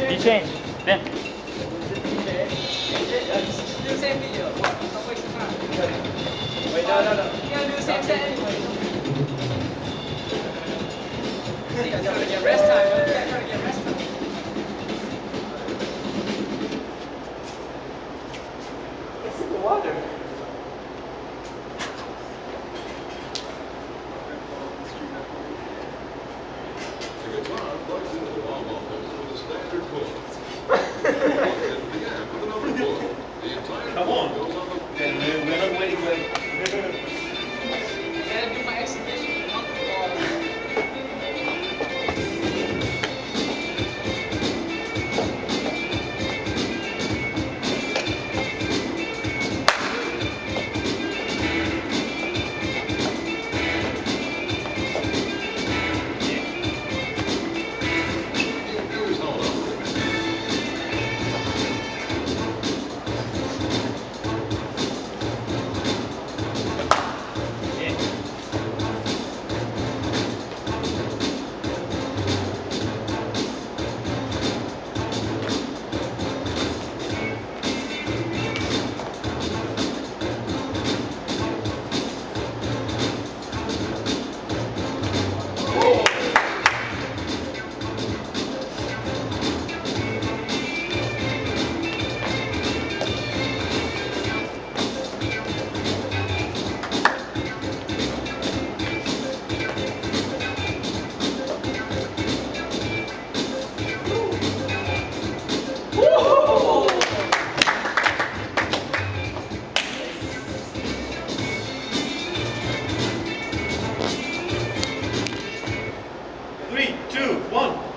He changed. Then. Do same video. Don't waste your time. Wait, no. You gotta do the same set anyway. You guys gotta get rest time. You guys gotta get rest time. It's in the water. The guitar plugs into the wah-wah pedal with a standard pull. Plugs into the amp with another pull. The entire Come on. goes on the... We're not waiting like... I gotta do my exhibition with Uncle Paul. Here's how it operates. Three, two, one.